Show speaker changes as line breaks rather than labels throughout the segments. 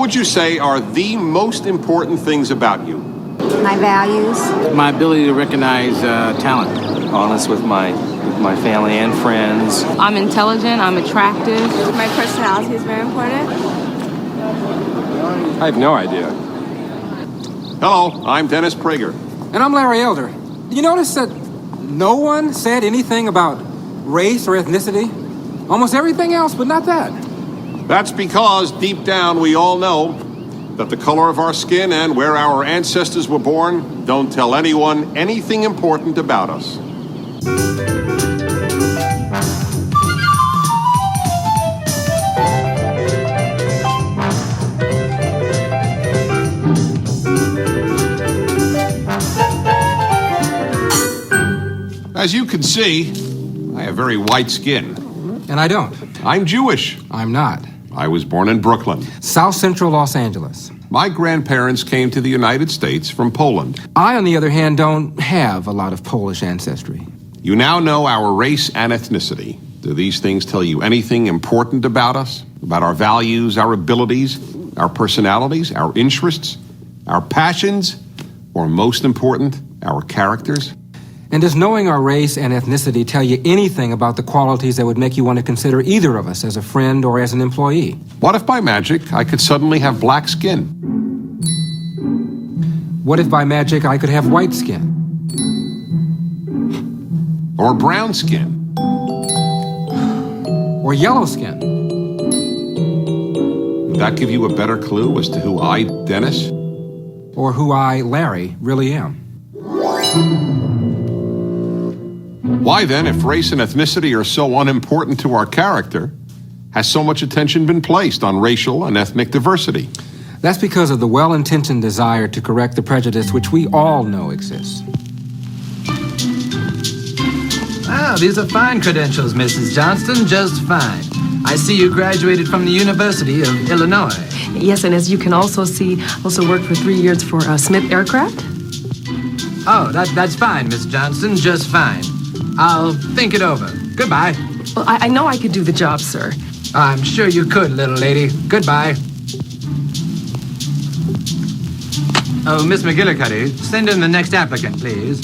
would you say are the most important things about you?
My values.
My ability to recognize talent.
Honest with my family and friends.
I'm intelligent, I'm attractive.
My personality is very important.
I have no idea. Hello, I'm Dennis Prager.
And I'm Larry Elder. Did you notice that no one said anything about race or ethnicity? Almost everything else, but not that.
That's because deep down we all know that the color of our skin and where our ancestors were born don't tell anyone anything important about us. As you can see, I have very white skin.
And I don't.
I'm Jewish.
I'm not.
I was born in Brooklyn.
South Central Los Angeles.
My grandparents came to the United States from Poland.
I, on the other hand, don't have a lot of Polish ancestry.
You now know our race and ethnicity. Do these things tell you anything important about us? About our values, our abilities, our personalities, our interests, our passions, or most important, our characters?
And does knowing our race and ethnicity tell you anything about the qualities that would make you want to consider either of us as a friend or as an employee?
What if by magic I could suddenly have black skin?
What if by magic I could have white skin?
Or brown skin?
Or yellow skin?
Would that give you a better clue as to who I, Dennis?
Or who I, Larry, really am?
Why then, if race and ethnicity are so unimportant to our character, has so much attention been placed on racial and ethnic diversity?
That's because of the well-intentioned desire to correct the prejudice which we all know exists.
Wow, these are fine credentials, Mrs. Johnston, just fine. I see you graduated from the University of Illinois.
Yes, and as you can also see, also worked for 3 years for Smith Aircraft.
Oh, that's fine, Miss Johnston, just fine. I'll think it over. Goodbye.
Well, I know I could do the job, sir.
I'm sure you could, little lady. Goodbye. Oh, Miss McGillicuddy, send in the next applicant, please.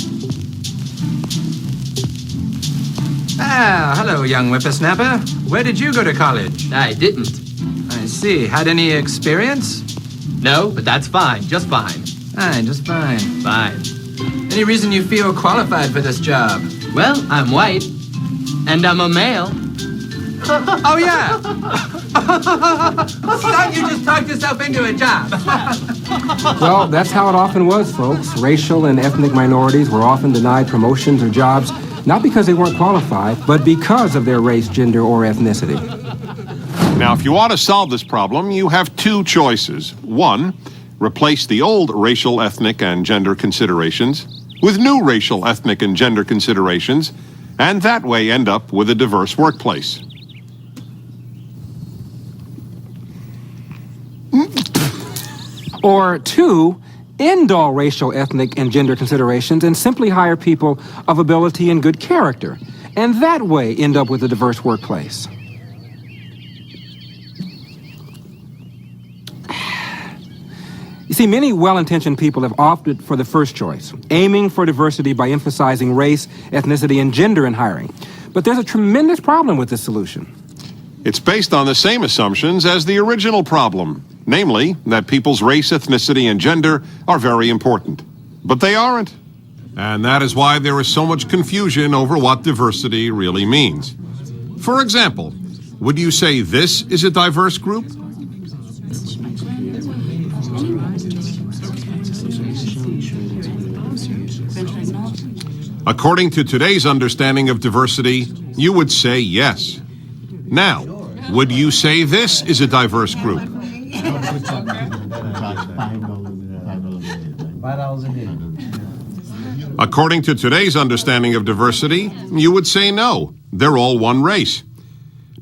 Ah, hello, young whippersnapper. Where did you go to college?
I didn't.
I see. Had any experience?
No, but that's fine. Just fine.
Fine, just fine.
Fine.
Any reason you feel qualified for this job?
Well, I'm white. And I'm a male.
Oh, yeah. Thought you just talked yourself into a job.
Well, that's how it often was, folks. Racial and ethnic minorities were often denied promotions or jobs, not because they weren't qualified, but because of their race, gender, or ethnicity.
Now, if you want to solve this problem, you have two choices. One, replace the old racial, ethnic, and gender considerations with new racial, ethnic, and gender considerations, and that way end up with a diverse workplace.
Or two, end all racial, ethnic, and gender considerations and simply hire people of ability and good character, and that way end up with a diverse workplace. You see, many well-intentioned people have opted for the first choice, aiming for diversity by emphasizing race, ethnicity, and gender in hiring. But there's a tremendous problem with this solution.
It's based on the same assumptions as the original problem, namely that people's race, ethnicity, and gender are very important. But they aren't. And that is why there is so much confusion over what diversity really means. For example, would you say this is a diverse group? According to today's understanding of diversity, you would say yes. Now, would you say this is a diverse group? According to today's understanding of diversity, you would say no. They're all one race.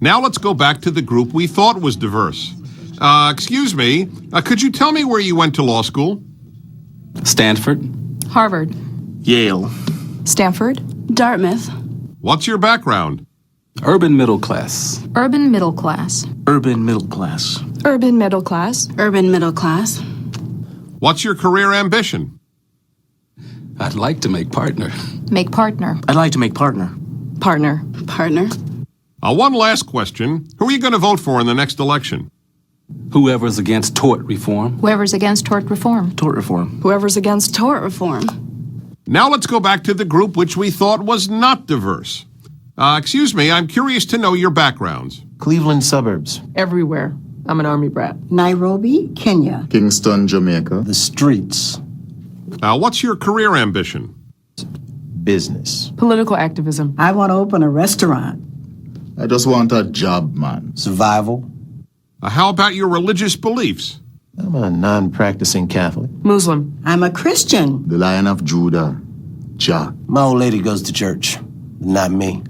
Now let's go back to the group we thought was diverse. Excuse me, could you tell me where you went to law school?
Stanford.
Harvard.
Yale.
Stanford. Dartmouth.
What's your background?
Urban middle class.
Urban middle class.
Urban middle class.
Urban middle class.
Urban middle class.
What's your career ambition?
I'd like to make partner.
Make partner.
I'd like to make partner.
Partner.
Partner.
One last question. Who are you going to vote for in the next election?
Whoever's against tort reform.
Whoever's against tort reform.
Tort reform.
Whoever's against tort reform.
Now let's go back to the group which we thought was not diverse. Excuse me, I'm curious to know your backgrounds.
Cleveland suburbs.
Everywhere. I'm an Army brat.
Nairobi, Kenya.
Kingston, Jamaica.
The streets.
What's your career ambition?
Business.
Political activism.
I want to open a restaurant.
I just want a job, man.
Survival.
How about your religious beliefs?
I'm a non-practicing Catholic.
Muslim.
I'm a Christian.
The Lion of Judah, Jah.
My old lady goes to church. Not me.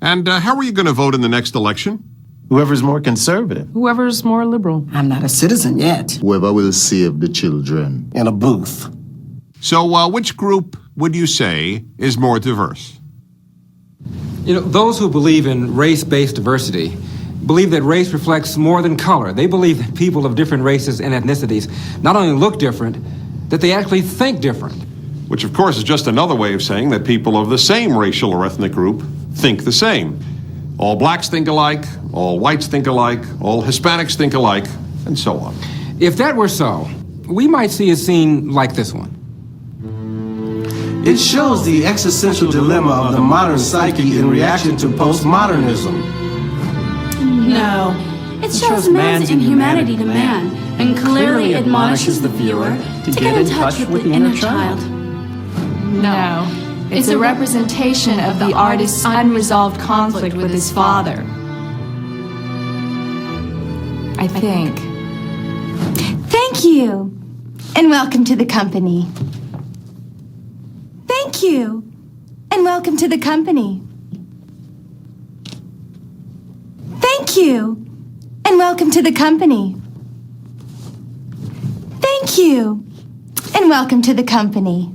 And how are you going to vote in the next election?
Whoever's more conservative.
Whoever's more liberal.
I'm not a citizen yet.
Whoever will save the children.
In a booth.
So which group would you say is more diverse?
You know, those who believe in race-based diversity believe that race reflects more than color. They believe that people of different races and ethnicities not only look different, that they actually think different.
Which, of course, is just another way of saying that people of the same racial or ethnic group think the same. All blacks think alike, all whites think alike, all Hispanics think alike, and so on.
If that were so, we might see a scene like this one.
It shows the existential dilemma of the modern psyche in reaction to postmodernism.
No. It shows man's inhumanity to man and clearly admonishes the viewer to get in touch with the inner child.
No. It's a representation of the artist's unresolved conflict with his father. I think.
Thank you. And welcome to the company. Thank you. And welcome to the company. Thank you. And welcome to the company. Thank you. And welcome to the company.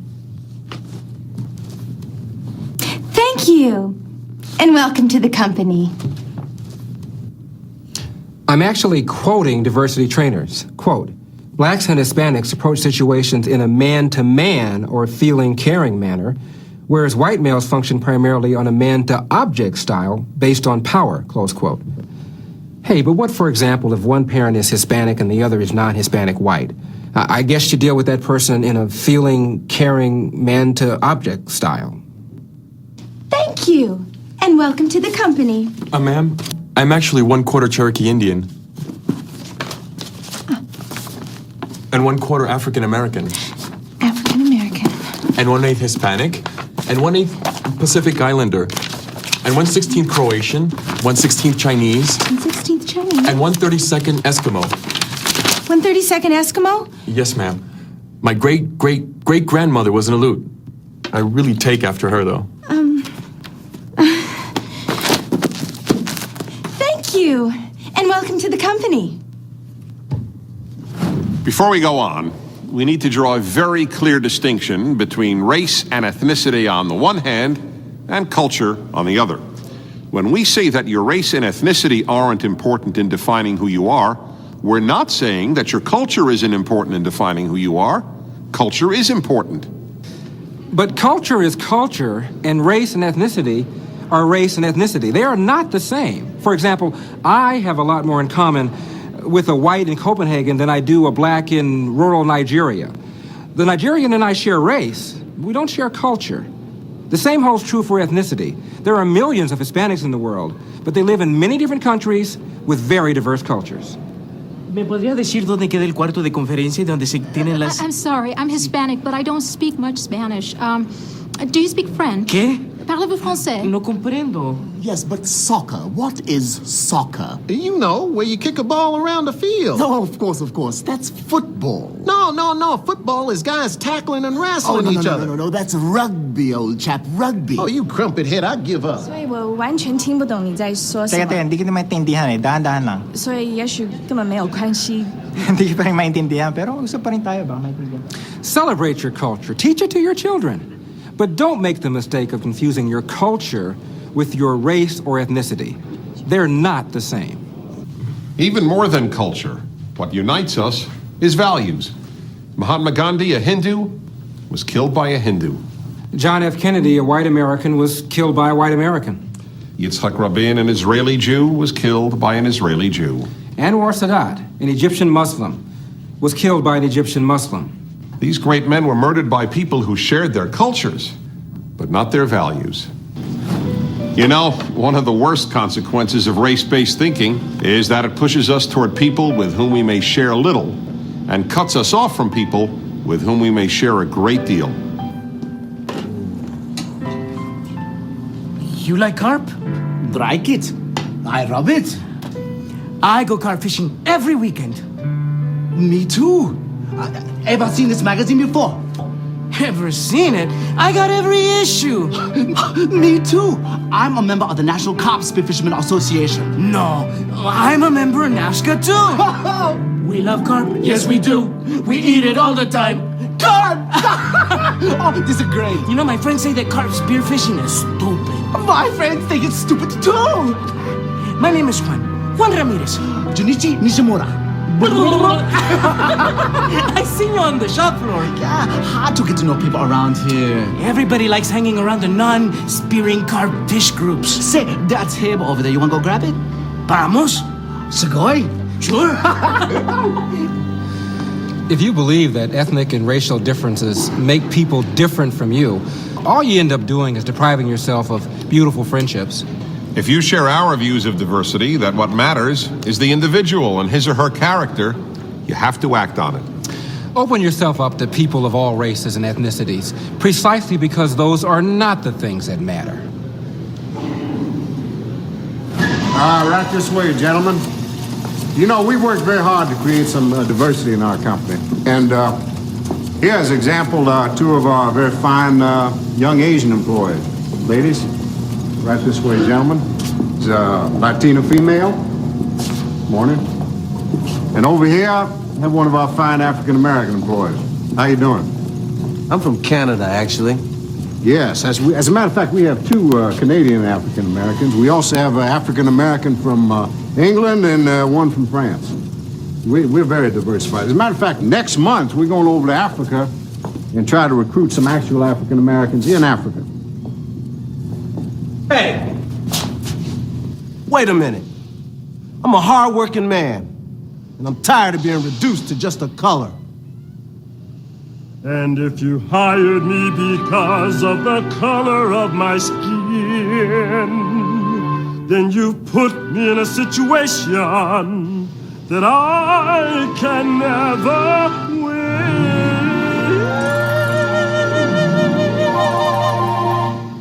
Thank you. And welcome to the company.
I'm actually quoting diversity trainers. Quote, blacks and Hispanics approach situations in a man-to-man or feeling caring manner, whereas white males function primarily on a man-to-object style based on power, close quote. Hey, but what, for example, if one parent is Hispanic and the other is non-Hispanic white? I guess you deal with that person in a feeling, caring, man-to-object style.
Thank you. And welcome to the company.
Ma'am, I'm actually 1/4 Cherokee Indian. And 1/4 African American.
African American.
And 1/8 Hispanic. And 1/8 Pacific Islander. And 1/16 Croatian. 1/16 Chinese.
1/16 Chinese.
And 1/32nd Eskimo.
1/32nd Eskimo?
Yes, ma'am. My great-great-great-grandmother was an Aleut. I really take after her, though.
Thank you. And welcome to the company.
Before we go on, we need to draw a very clear distinction between race and ethnicity on the one hand and culture on the other. When we say that your race and ethnicity aren't important in defining who you are, we're not saying that your culture isn't important in defining who you are. Culture is important.
But culture is culture, and race and ethnicity are race and ethnicity. They are not the same. For example, I have a lot more in common with a white in Copenhagen than I do a black in rural Nigeria. The Nigerian and I share race. We don't share culture. The same holds true for ethnicity. There are millions of Hispanics in the world, but they live in many different countries with very diverse cultures.
¿Me podría decir dónde queda el cuarto de conferencia y donde se tienen las...
I'm sorry, I'm Hispanic, but I don't speak much Spanish. Do you speak French?
¿Qué?
Parlez-vous français?
No comprendo.
Yes, but soccer. What is soccer? You know, where you kick a ball around the field. No, of course. That's football. No. Football is guys tackling and wrestling each other. No. That's rugby, old chap. Rugby. Oh, you crumpet head. I give up.
所以我完全听不懂你在说什么。
Teka, hindi kita maintindihan eh. Dahan-dahan lang.
所以也许根本没有关系。
Hindi kita rin maintindihan, pero usap pa rin tayo ba?
Celebrate your culture. Teach it to your children. But don't make the mistake of confusing your culture with your race or ethnicity. They're not the same.
Even more than culture, What unites us is values. Mahatma Gandhi, a Hindu, was killed by a Hindu.
John F. Kennedy, a white American, was killed by a white American.
Yitzhak Rabin, an Israeli Jew, was killed by an Israeli Jew.
Anwar Sadat, an Egyptian Muslim, was killed by an Egyptian Muslim.
These great men were murdered by people who shared their cultures, but not their values. You know, one of the worst consequences of race-based thinking is that it pushes us toward people with whom we may share little and cuts us off from people with whom we may share a great deal.
You like carp?
Like it. I love it.
I go carp fishing every weekend.
Me too. Ever seen this magazine before?
Ever seen it? I got every issue.
Me too. I'm a member of the National Carp Spearfishermen Association.
No, I'm a member of NASCA too. We love carp. Yes, we do. We eat it all the time.
Carp! Oh, this is great.
You know, my friends say that carp spearfishing is stupid.
My friends think it's stupid too.
My name is Juan Ramirez.
Junichi Nishimura.
I see you on the shop floor.
Yeah, hard to get to know people around here.
Everybody likes hanging around the non-spearing carp fish groups.
Say, that table over there, you want to go grab it?
Vamos.
Segoy?
Sure.
If you believe that ethnic and racial differences make people different from you, all you end up doing is depriving yourself of beautiful friendships.
If you share our views of diversity, that what matters is the individual and his or her character, you have to act on it.
Open yourself up to people of all races and ethnicities, precisely because those are not the things that matter.
Right this way, gentlemen. You know, we worked very hard to create some diversity in our company. And here's an example, two of our very fine young Asian employees. Ladies, right this way, gentlemen. It's a Latino female. Morning. And over here, I have one of our fine African-American employees. How you doing?
I'm from Canada, actually.
Yes, as a matter of fact, we have two Canadian African-Americans. We also have an African-American from England and one from France. We're very diversified. As a matter of fact, next month, we're going over to Africa and try to recruit some actual African-Americans in Africa.
Hey! Wait a minute. I'm a hard-working man, and I'm tired of being reduced to just a color.
And if you hired me because of the color of my skin, then you've put me in a situation that I can never win.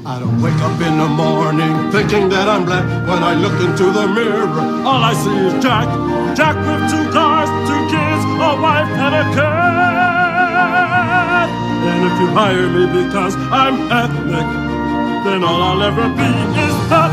I don't wake up in the morning thinking that I'm black. When I look into the mirror,
All I see is Jack. Jack with 2 cars, 2 kids, a wife and a cat. And if you hire me because I'm ethnic, then all I'll ever be is hot.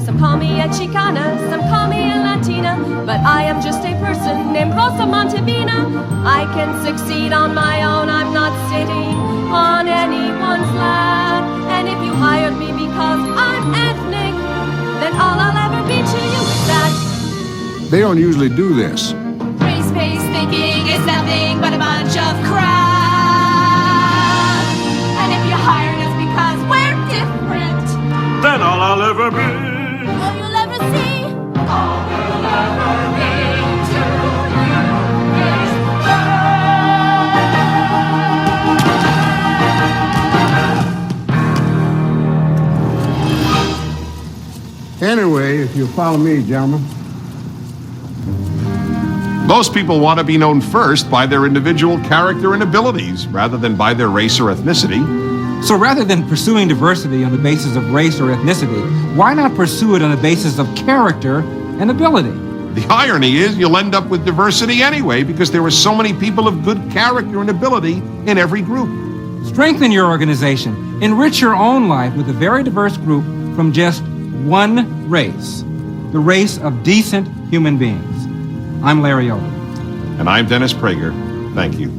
Some call me a Chicana, some call me a Latina, but I am just a person named Rosa Montevina. I can succeed on my own, I'm not sitting on anyone's lap. And if you hired me because I'm ethnic, then all I'll ever be to you is that.
They don't usually do this.
Race-based thinking is nothing but a bunch of crap. And if you hired us because we're different,
Then all I'll ever be.
all you'll ever see, all we'll ever be to you is
Anyway, if you'll follow me, gentlemen.
Most people want to be known first by their individual character and abilities rather than by their race or ethnicity.
So rather than pursuing diversity on the basis of race or ethnicity, why not pursue it on the basis of character and ability?
The irony is you'll end up with diversity anyway because there are so many people of good character and ability in every group.
Strengthen your organization. Enrich your own life with a very diverse group from just one race, the race of decent human beings. I'm Larry Odom.
And I'm Dennis Prager. Thank you.